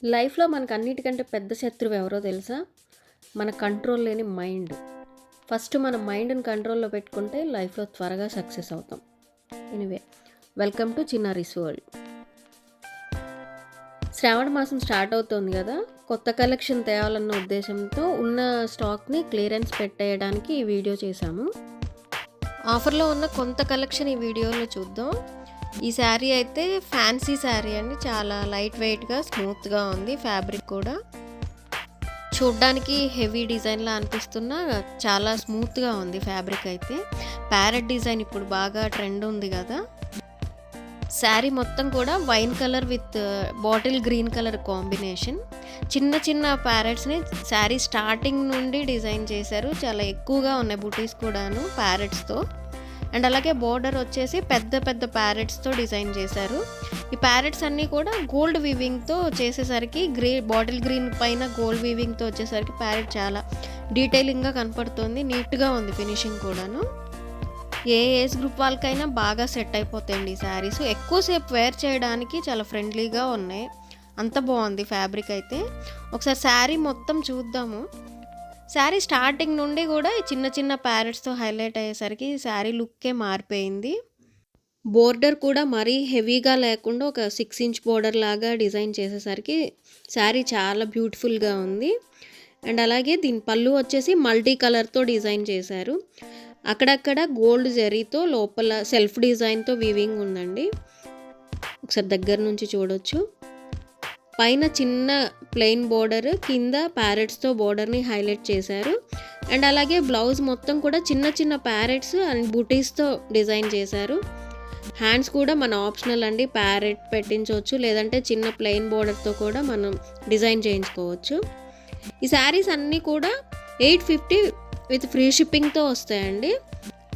లైఫ్‌లో మనకన్నిటికంటే పెద్ద శత్రువు ఎవరో తెలుసా? మన కంట్రోల్ లేని మైండ్. ఫస్ట్ మన మైండ్‌ని కంట్రోల్‌లో పెట్టుకుంటే లైఫ్‌లో త్వరగా సక్సెస్ అవుతాం. Anyway, welcome to Chinnari's world. శ్రావణ మాసం స్టార్ట్ అవుతోంది గదా! కొత్త కలెక్షన్ తేవాలన్న ఉద్దేశంతో ఉన్న స్టాక్‌ని క్లియరెన్స్ పెట్టేయడానికి ఈ వీడియో చేశాము. ఆఫర్‌లో ఉన్న కొంత కలెక్షన్ ఈ వీడియోలో చూద్దాం. ఈ శారీ అయితే ఫ్యాన్సీ శారీ అండి. చాలా లైట్ వెయిట్‌గా, స్మూత్‌గా ఉంది. ఫ్యాబ్రిక్ కూడా చూడ్డానికి హెవీ డిజైన్‌లా అనిపిస్తున్నా చాలా స్మూత్‌గా ఉంది ఫ్యాబ్రిక్ అయితే. ప్యారెట్ డిజైన్ ఇప్పుడు బాగా ట్రెండ్ ఉంది కదా. శారీ మొత్తం కూడా wine colour with bottle green colour combination. చిన్న చిన్న ప్యారెట్స్‌ని శారీ స్టార్టింగ్ నుండి డిజైన్ చేశారు. చాలా ఎక్కువగా ఉన్నాయి బుటీస్ కూడాను ప్యారెట్స్‌తో. అండ్ అలాగే బోర్డర్ వచ్చేసి పెద్ద పెద్ద ప్యారెట్స్తో డిజైన్ చేశారు. ఈ ప్యారెట్స్ అన్నీ కూడా గోల్డ్ వీవింగ్తో చేసేసరికి బాటిల్ గ్రీన్ పైన గోల్డ్ వీవింగ్తో వచ్చేసరికి ప్యారెట్ చాలా డీటెయిలింగ్గా కనపడుతుంది. నీట్గా ఉంది ఫినిషింగ్ కూడాను. ఏ ఏజ్ గ్రూప్ వాళ్ళకైనా బాగా సెట్ అయిపోతాయండి ఈ శారీస్. ఎక్కువసేపు వేర్ చేయడానికి చాలా ఫ్రెండ్లీగా ఉన్నాయి. అంత బాగుంది ఫ్యాబ్రిక్ అయితే. ఒకసారి శారీ మొత్తం చూద్దాము. శారీ స్టార్టింగ్ నుండి కూడా చిన్న చిన్న ప్యారెట్స్తో హైలైట్ అయ్యేసరికి శారీ లుక్కే మారిపోయింది. బోర్డర్ కూడా మరీ హెవీగా లేకుండా ఒక 6 ఇంచ్ బోర్డర్ లాగా డిజైన్ చేసేసరికి శారీ చాలా బ్యూటిఫుల్గా ఉంది. అండ్ అలాగే దీని పళ్ళు వచ్చేసి మల్టీ కలర్తో డిజైన్ చేశారు. అక్కడక్కడ గోల్డ్ జరీతో లోపల సెల్ఫ్ డిజైన్తో వీవింగ్ ఉందండి. ఒకసారి దగ్గర నుంచి చూడొచ్చు. పైన చిన్న ప్లెయిన్ బోర్డర్, కింద ప్యారెట్స్తో బోర్డర్ని హైలైట్ చేశారు. అండ్ అలాగే బ్లౌజ్ మొత్తం కూడా చిన్న చిన్న ప్యారెట్స్ అండ్ బుటీస్తో డిజైన్ చేశారు. హ్యాండ్స్ కూడా మన ఆప్షనల్ అండి. ప్యారెట్ పెట్టించవచ్చు, లేదంటే చిన్న ప్లెయిన్ బోర్డర్తో కూడా మనం డిజైన్ చేయించుకోవచ్చు. ఈ శారీస్ అన్నీ కూడా 850 విత్ ఫ్రీ షిప్పింగ్తో వస్తాయండి.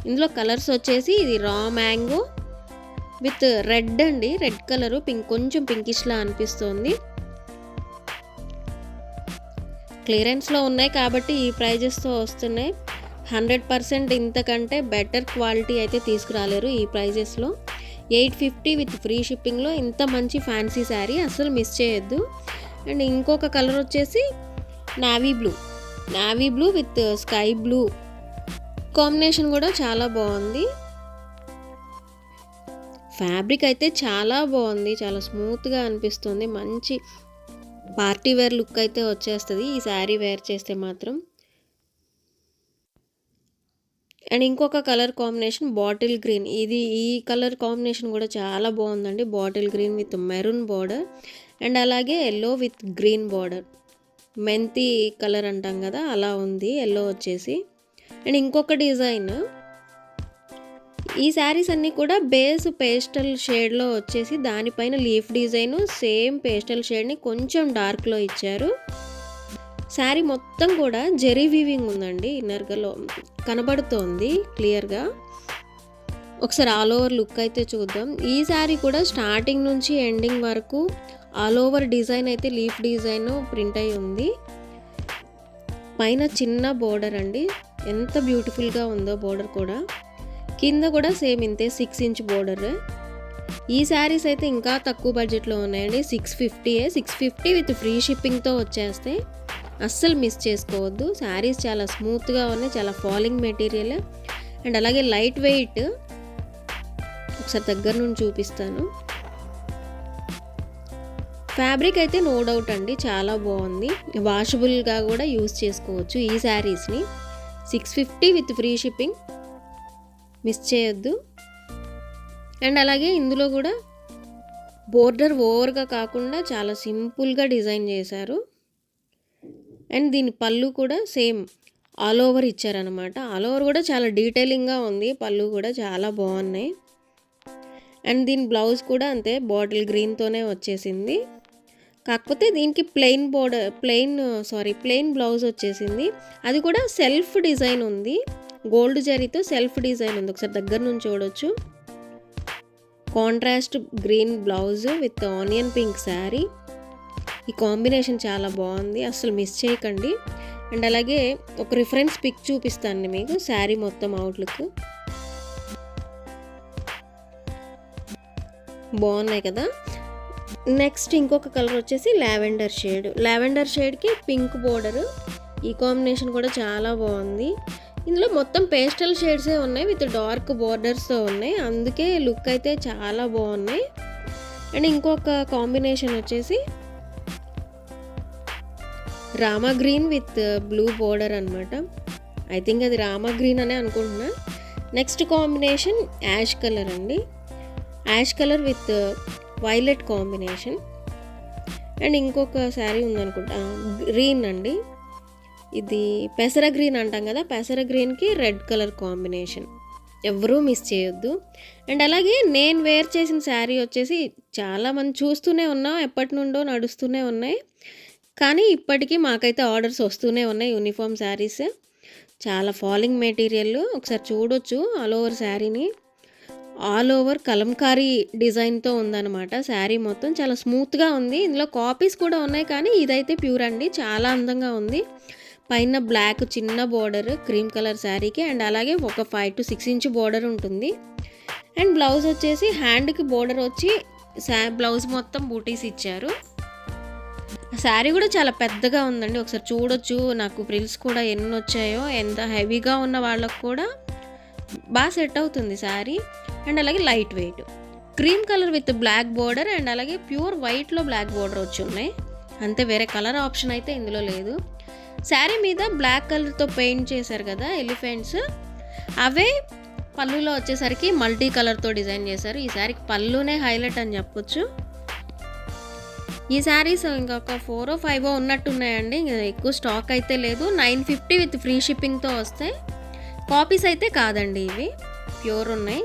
ఇందులో కలర్స్ వచ్చేసి ఇది రా మ్యాంగో విత్ రెడ్ అండి. రెడ్ కలరు కొంచెం పింకిష్లా అనిపిస్తుంది. క్లియరెన్స్లో ఉన్నాయి కాబట్టి ఈ ప్రైజెస్తో వస్తున్నాయి. 100% ఇంతకంటే బెటర్ క్వాలిటీ అయితే తీసుకురాలేరు ఈ ప్రైజెస్లో. 850 విత్ ఫ్రీ షిప్పింగ్లో ఇంత మంచి ఫ్యాన్సీ శారీ అసలు మిస్ చేయొద్దు. అండ్ ఇంకొక కలర్ వచ్చేసి navy blue with sky blue combination కూడా చాలా బాగుంది. ఫ్యాబ్రిక్ అయితే చాలా బాగుంది. చాలా స్మూత్గా అనిపిస్తుంది. మంచి పార్టీ వేర్ లుక్ అయితే వచ్చేస్తుంది ఈ శారీ వేర్ చేస్తే మాత్రం. అండ్ ఇంకొక కలర్ కాంబినేషన్ బాటిల్ గ్రీన్. ఈ కలర్ కాంబినేషన్ కూడా చాలా బాగుందండి. Bottle green with maroon border and అలాగే ఎల్లో విత్ గ్రీన్ బార్డర్. మెంతి కలర్ అంటాం కదా, అలా ఉంది ఎల్లో వచ్చేసి. అండ్ ఇంకొక డిజైన్. ఈ శారీస్ అన్నీ కూడా బేస్ పేస్టల్ షేడ్లో వచ్చేసి దానిపైన లీఫ్ డిజైన్ సేమ్ పేస్టల్ షేడ్ని కొంచెం డార్క్లో ఇచ్చారు. శారీ మొత్తం కూడా జెరీ వీవింగ్ ఉందండి. ఇన్నర్గాలో కనబడుతోంది క్లియర్గా. ఒకసారి ఆల్ ఓవర్ లుక్ అయితే చూద్దాం. ఈ శారీ కూడా స్టార్టింగ్ నుంచి ఎండింగ్ వరకు ఆల్ ఓవర్ డిజైన్ అయితే లీఫ్ డిజైన్ ప్రింట్ అయి ఉంది. పైన చిన్న బోర్డర్ అండి. ఎంత బ్యూటిఫుల్గా ఉందో బోర్డర్ కూడా. కింద కూడా సేమ్ ఇంతే 6 ఇంచ్ బోర్డర్. ఈ శారీస్ అయితే ఇంకా తక్కువ బడ్జెట్లో ఉన్నాయండి. 650 విత్ ఫ్రీ షిప్పింగ్తో వచ్చేస్తే అస్సలు మిస్ చేసుకోవద్దు. శారీస్ చాలా స్మూత్గా ఉన్నాయి. చాలా ఫాలింగ్ మెటీరియల్ అండ్ అలాగే లైట్ వెయిట్. ఒకసారి దగ్గర నుండి చూపిస్తాను. ఫ్యాబ్రిక్ అయితే నో డౌట్ అండి చాలా బాగుంది. వాషబుల్గా కూడా యూస్ చేసుకోవచ్చు ఈ శారీస్ని. 650 విత్ ఫ్రీ షిప్పింగ్, మిస్ చేయొద్దు. అండ్ అలాగే ఇందులో కూడా బోర్డర్ ఓవర్గా కాకుండా చాలా సింపుల్గా డిజైన్ చేశారు. అండ్ దీని పళ్ళు కూడా సేమ్ ఆల్ ఓవర్ ఇచ్చారనమాట. ఆల్ ఓవర్ కూడా చాలా డీటెయిలింగ్గా ఉంది. పళ్ళు కూడా చాలా బాగున్నాయి. అండ్ దీని బ్లౌజ్ కూడా అంతే బాటిల్ గ్రీన్తోనే వచ్చేసింది. కాకపోతే దీనికి ప్లెయిన్ బ్లౌజ్ వచ్చేసింది. అది కూడా సెల్ఫ్ డిజైన్ ఉంది. గోల్డ్ జరీతో సెల్ఫ్ డిజైన్ ఉంది. ఒకసారి దగ్గర నుంచి చూడొచ్చు. Contrast green blouse with onion pink sari. ఈ కాంబినేషన్ చాలా బాగుంది. అసలు మిస్ చేయకండి. అండ్ అలాగే ఒక రిఫరెన్స్ పిక్ చూపిస్తాను మీకు శారీ మొత్తం అవుట్లుక్. బాగున్నాయి కదా. నెక్స్ట్ ఇంకొక కలర్ వచ్చేసి లావెండర్ షేడ్. లావెండర్ షేడ్కి పింక్ బోర్డర్. ఈ కాంబినేషన్ కూడా చాలా బాగుంది. ఇందులో మొత్తం పేస్టల్ షేడ్సే ఉన్నాయి విత్ డార్క్ బోర్డర్స్తో ఉన్నాయి. అందుకే లుక్ అయితే చాలా బాగున్నాయి. అండ్ ఇంకొక కాంబినేషన్ వచ్చేసి Rama green with blue border అనమాట. ఐ థింక్ అది రామా గ్రీన్ అనే అనుకుంటున్నా. నెక్స్ట్ కాంబినేషన్ యాష్ కలర్ అండి. Ash colour with violet combination. And ఇంకొక శారీ ఉందనుకుంటా, గ్రీన్ అండి. ఇది పెసర గ్రీన్ అంటాం కదా, పెసర గ్రీన్కి రెడ్ కలర్ కాంబినేషన్. ఎవరూ మిస్ చేయొద్దు. అండ్ అలాగే నేను వేర్ చేసిన శారీ వచ్చేసి చాలామంది చూస్తూనే ఉన్నాం, ఎప్పటి నుండో నడుస్తూనే ఉన్నాయి. కానీ ఇప్పటికీ మాకైతే ఆర్డర్స్ వస్తూనే ఉన్నాయి. యూనిఫామ్ శారీస్ చాలా ఫాలింగ్ మెటీరియల్. ఒకసారి చూడొచ్చు ఆల్ ఓవర్ శారీని. ఆల్ ఓవర్ కలంకారీ డిజైన్తో ఉందన్నమాట. శారీ మొత్తం చాలా స్మూత్గా ఉంది. ఇందులో కాపీస్ కూడా ఉన్నాయి కానీ ఇదైతే ప్యూర్ అండి, చాలా అందంగా ఉంది. పైన బ్లాక్ చిన్న బోర్డర్ క్రీమ్ కలర్ శారీకి. అండ్ అలాగే ఒక 5 to 6 ఇంచ్ బోర్డర్ ఉంటుంది. అండ్ బ్లౌజ్ వచ్చేసి హ్యాండ్కి బోర్డర్ వచ్చి బ్లౌజ్ మొత్తం బూటీస్ ఇచ్చారు. శారీ కూడా చాలా పెద్దగా ఉందండి, ఒకసారి చూడొచ్చు. నాకు ఫ్రిల్స్ కూడా ఎన్ని వచ్చాయో, ఎంత హెవీగా ఉన్న వాళ్ళకు కూడా బాగా సెట్ అవుతుంది శారీ. అండ్ అలాగే light weight cream colour with black border. And అలాగే ప్యూర్ వైట్లో బ్లాక్ బోర్డర్ వచ్చి ఉన్నాయి అంతే, వేరే కలర్ ఆప్షన్ అయితే ఇందులో లేదు. శారీ మీద బ్లాక్ కలర్తో పెయింట్ చేశారు కదా ఎలిఫెంట్స్, అవే పళ్ళులో వచ్చేసరికి మల్టీ కలర్తో డిజైన్ చేశారు. ఈ శారీకి పళ్ళునే హైలైట్ అని చెప్పొచ్చు. ఈ శారీస్ ఇంకొక 4 or 5 ఉన్నట్టున్నాయండి, ఇంకా ఎక్కువ స్టాక్ అయితే లేదు. 950 విత్ ఫ్రీ షిప్పింగ్తో వస్తాయి. కాపీస్ అయితే కాదండి, ఇవి ప్యూర్ ఉన్నాయి.